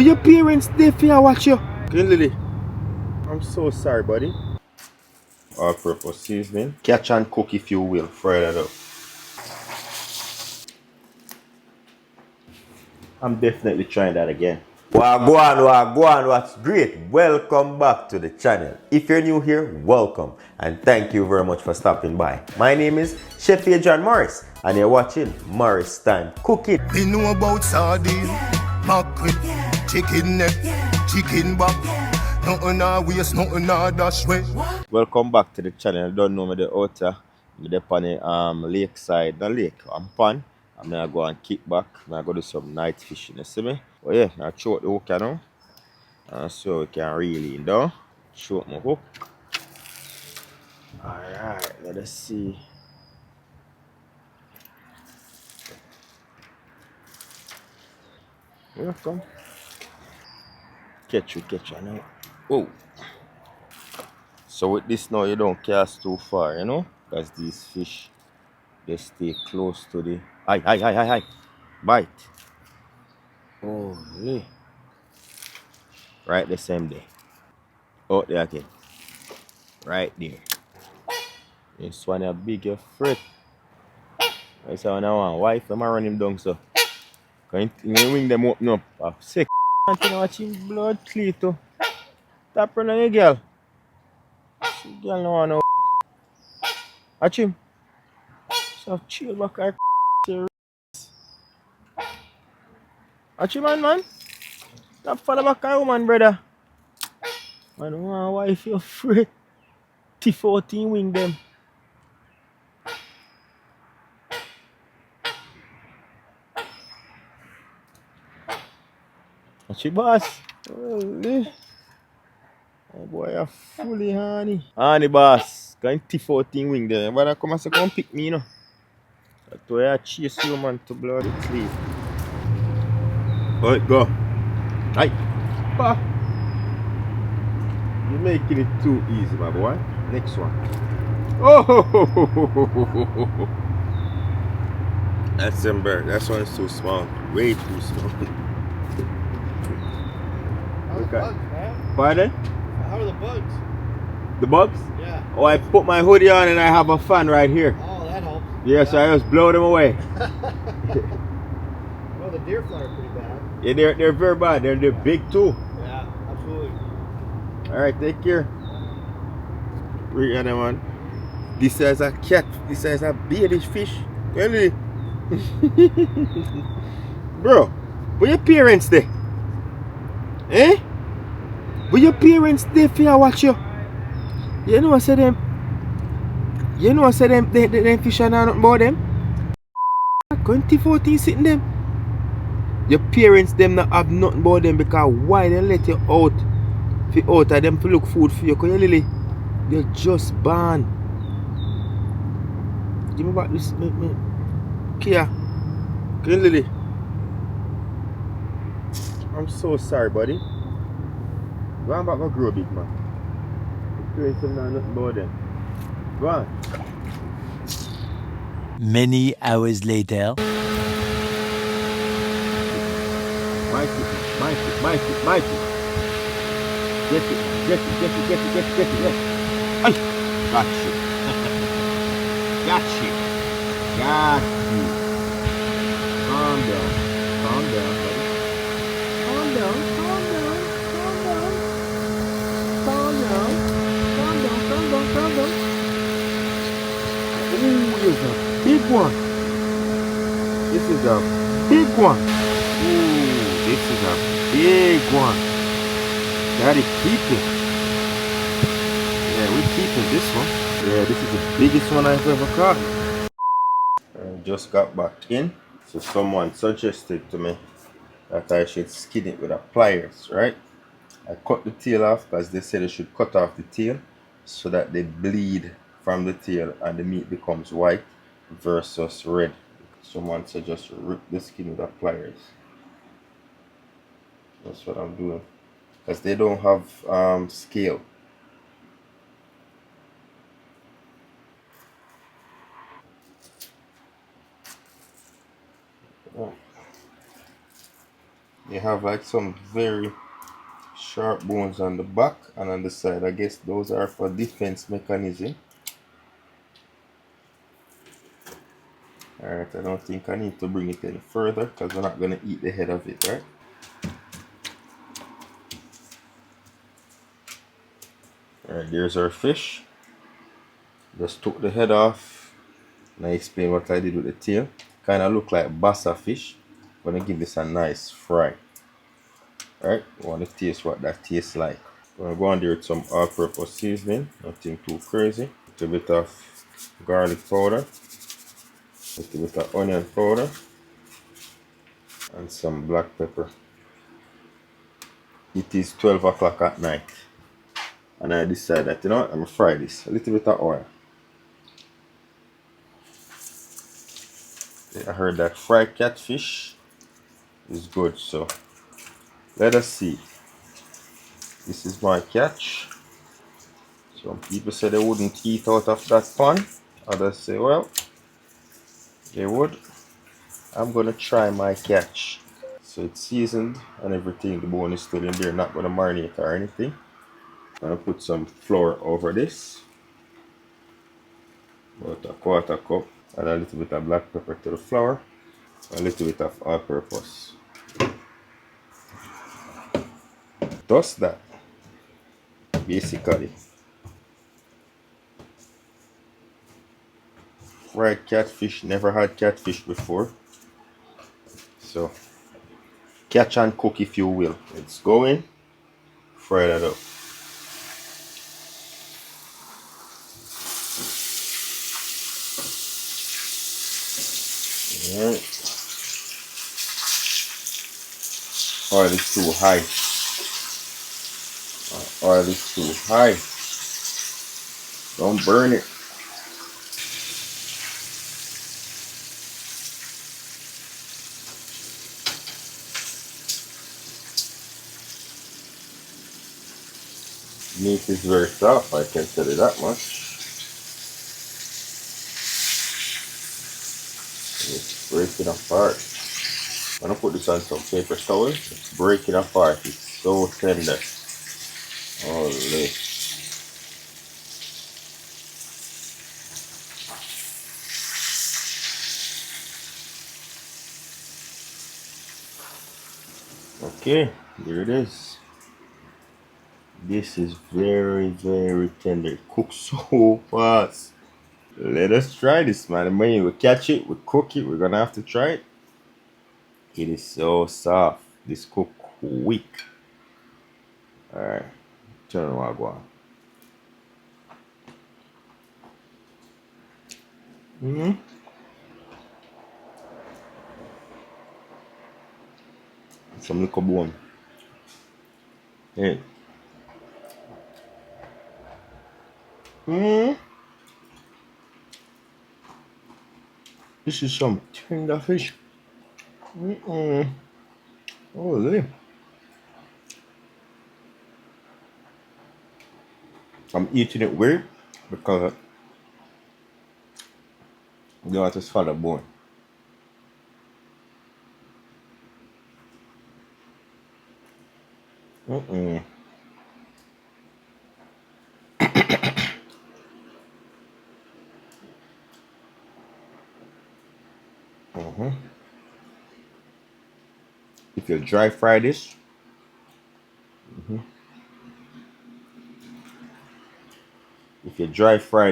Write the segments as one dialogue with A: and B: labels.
A: Will your parents there for you watch you? Green Lily, I'm so sorry, buddy. All purpose seasoning. Catch and cook if you will. Fry that up. I'm definitely trying that again. Wagwan, what's great? Welcome back to the channel. If you're new here, welcome. And thank you very much for stopping by. My name is Chef Adrian Morris, and you're watching Morris Time Cooking.
B: We know about sardine, mackerel, chicken neck, chicken back. Nothing I waste, nothing I dash way.
A: Welcome back to the channel. You don't know me the outer. I'm on the lakeside, the lake. I'm pan. I'm gonna go and kick back. I'm gonna go do some night fishing. You see me? But yeah, I throw the hook now. And so we can reel in down. Throw my hook. Alright, let us see. Here come. Catch you now. Oh. So with this now you don't cast too far, you know? Because these fish they stay close to the Hi. Bite. Holy. Right the same day. Out there again. Right there. This one a big your fret. I say when I want wife, I'm run him down so. Can you wing them open up? I'm sick. I can't watch him blood clean too. Stop running your girl. She girl no want no. Watch him. So chill back her. Watch him man. Stop follow back her woman brother. I don't want wife you're afraid. T14 wing them. Watch your boss. Holy. Oh boy, you're fully honey. Honey boss. Got T14 wing there. But come and say come pick me, you know. That's why I chase you man to bloody sleep. Alright, go. Hey. Ah. You're making it too easy, my boy. Next one. Oh, that's embarrassing. That one's too small. Way too small.
C: How are the bugs, man?
A: Pardon?
C: How are the bugs?
A: The bugs?
C: Yeah.
A: Oh, I put my hoodie on and I have a fan right here.
C: Oh, that helps.
A: Yeah, so I just blow them away.
C: Well, the deer fly are pretty bad.
A: Yeah, they're very bad. They're big too.
C: Yeah, absolutely.
A: Alright, take care. Read that one. This is a cat. This is a baby fish. Really? Bro, where your parents there? Eh? Where your parents there for you watch you? You know I said them. You know I said them fish are not about them. 2014 sitting them. Your parents them not have nothing about them because why they let you out? For out of them to look food for you. Cause you Lily, they're just born. Give me back this Kia. Lily. I'm so sorry, buddy. Go on back and grow big man. Your parents them not nothing about them. Go on.
D: Many hours later.
A: Mikey. Get it. Yes. Ay! Got you. Got you. Calm down, buddy. Calm down. Ooh, this is a big one. This is a big one. Ooh, this is a big one. Gotta keep it. Yeah, we're keeping this one. Yeah, this is the biggest one I've ever caught. I just got back in. So someone suggested to me that I should skin it with a pliers, right? I cut the tail off because they said I should cut off the tail so that they bleed from the tail and the meat becomes white versus red. Someone said just rip the skin with a pliers. That's what I'm doing. Because they don't have scale. Oh. Yeah, have like some very sharp bones on the back and on the side. I guess those are for defense mechanism. Alright, I don't think I need to bring it any further because we're not going to eat the head of it, right? Alright, there's our fish. Just took the head off and I explain what I did with the tail. Kind of look like bassa fish. Gonna give this a nice fry. Alright, we want to taste what that tastes like. Gonna go on there with some all-purpose seasoning, nothing too crazy. A little bit of garlic powder, a little bit of onion powder, and some black pepper. It is 12 o'clock at night, and I decided that, you know what, I'm gonna fry this. A little bit of oil. I heard that fried catfish is good, so let us see. This is my catch. Some people say they wouldn't eat out of that pan. Others say, well, they would. I'm gonna try my catch. So it's seasoned and everything. The bone is still in there, not gonna marinate or anything. I'm gonna put some flour over this. About a quarter cup. Add a little bit of black pepper to the flour. A little bit of all-purpose. Toast that. Basically. Fried catfish. Never had catfish before. So catch and cook if you will. Let's go in. Fry that up. Alright. Oil is too high. Oil is too high. Don't burn it. Meat is very soft, I can tell you that much. It's breaking apart. I'm gonna put this on some paper towels. It's breaking apart. It's so tender. Holy. Okay, here it is. This is very, very tender. It cooks so fast. Let us try this, man. When we catch it, we cook it. We're gonna have to try it. It is so soft. This cook quick. Alright, turn on GWAN. Some little bone. Hey. This is some tender fish. Holy. I'm eating it weird because the want to swallow bone. If you dry fry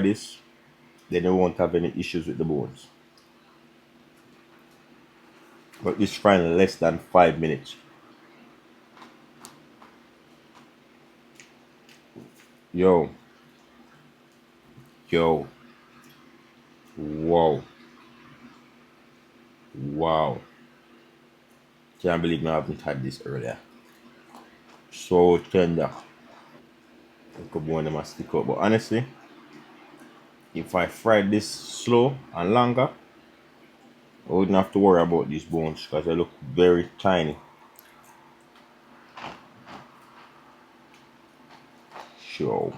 A: this, then you won't have any issues with the bones. But this frying in less than 5 minutes. Yo. Wow. Can't believe I haven't had this earlier. So tender. Look at bone them a stick up. But honestly, if I fried this slow and longer, I wouldn't have to worry about these bones because they look very tiny. So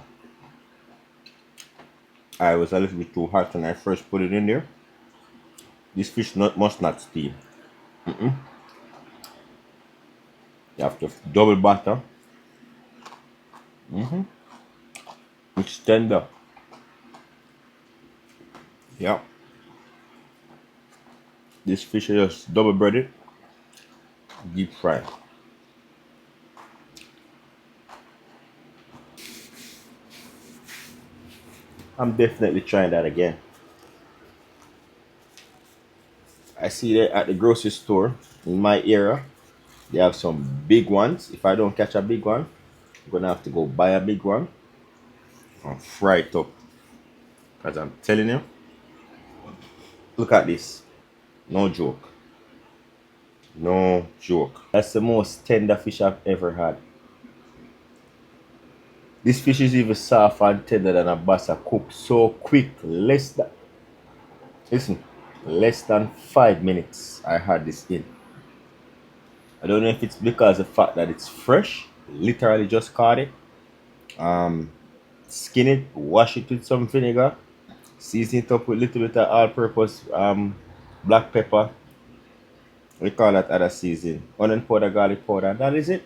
A: I was a little bit too hot when I first put it in there. This fish must not steam. You have to double butter. It's tender. Yeah. This fish is just double breaded, deep fried. I'm definitely trying that again. I see that at the grocery store in my area, they have some big ones. If I don't catch a big one, I'm gonna have to go buy a big one and fry it up. Because I'm telling you, look at this. No joke. No joke. That's the most tender fish I've ever had. This fish is even soft and tender than a bassa, cooked so quick. Less than 5 minutes I had this in. I don't know if it's because of the fact that it's fresh. Literally just caught it. Skin it, wash it with some vinegar, season it up with a little bit of all-purpose black pepper. We call that other season. Onion powder, garlic powder, and that is it.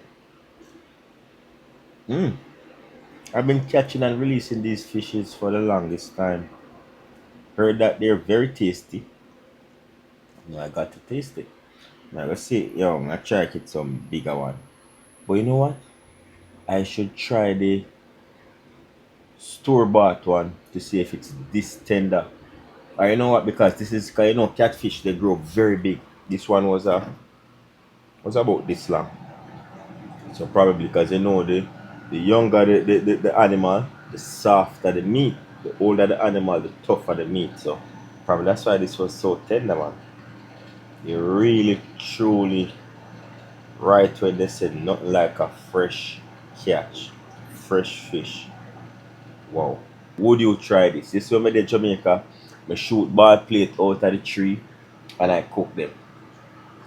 A: I've been catching and releasing these fishes for the longest time. Heard that they're very tasty. Now I got to taste it. Now let's see, yo, I'm gonna try to get some bigger one. But you know what? I should try the store-bought one to see if it's this tender. Or you know what? Because this is, cause you know, catfish, they grow very big. This one was about this long. So probably because you know the younger the animal, the softer the meat. The older the animal, the tougher the meat. So probably that's why this was so tender, man. You really truly right when they said nothing like a fresh catch. Fresh fish. Wow. Would you try this? This is when I did Jamaica. I shoot ball plate out of the tree and I cook them.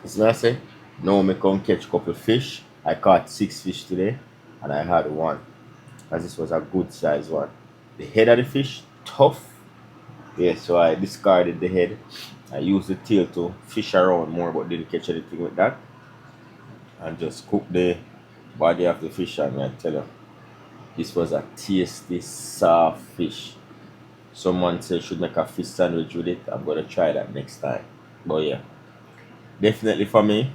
A: You see what I say? Now I come catch a couple fish. I caught 6 fish today and I had one. As this was a good size one. The head of the fish, tough. Yeah, so I discarded the head. I used the tail to fish around more but didn't catch anything with that. And just cook the body of the fish and I tell you, this was a tasty, soft fish. Someone said should make a fish sandwich with it. I'm gonna try that next time. But yeah, definitely for me,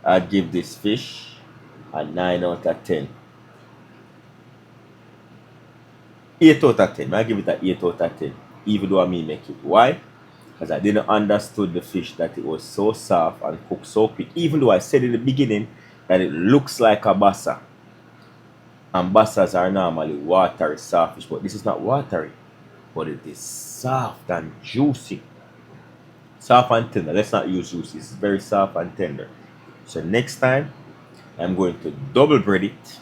A: I'd give this fish a 9 out of 10. 8 out of 10. I give it an 8 out of 10. Even though I may make it. Why? Because I didn't understood the fish that it was so soft and cooked so quick. Even though I said in the beginning that it looks like a bassa. And bassas are normally watery, soft fish, but this is not watery. But it is soft and juicy. Soft and tender. Let's not use juicy. It's very soft and tender. So next time, I'm going to double bread it.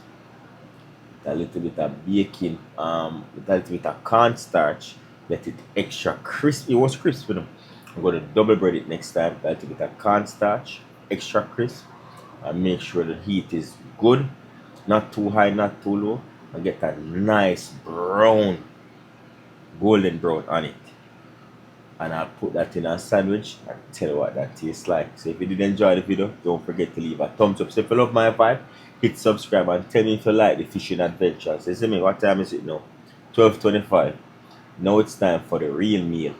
A: A little bit of baking, with a little bit of cornstarch. Let it extra crispy. It was crispy. I'm going to double bread it next time. A little bit of cornstarch, extra crisp. And make sure the heat is good. Not too high, not too low. And get a nice brown, golden brown on it. And I'll put that in a sandwich and tell you what that tastes like. So if you did enjoy the video, don't forget to leave a thumbs up. So if you love my vibe, hit subscribe and tell me if you like the fishing adventures. You see me, what time is it now? 12:25. Now it's time for the real meal.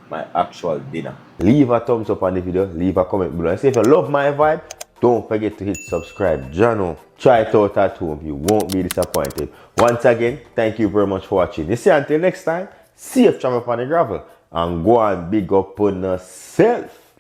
A: My actual dinner. Leave a thumbs up on the video, leave a comment below. And say if you love my vibe, don't forget to hit subscribe. Jano, try it out at home. You won't be disappointed. Once again, thank you very much for watching. You see, until next time, safe travel on the gravel. And go and big up on yourself.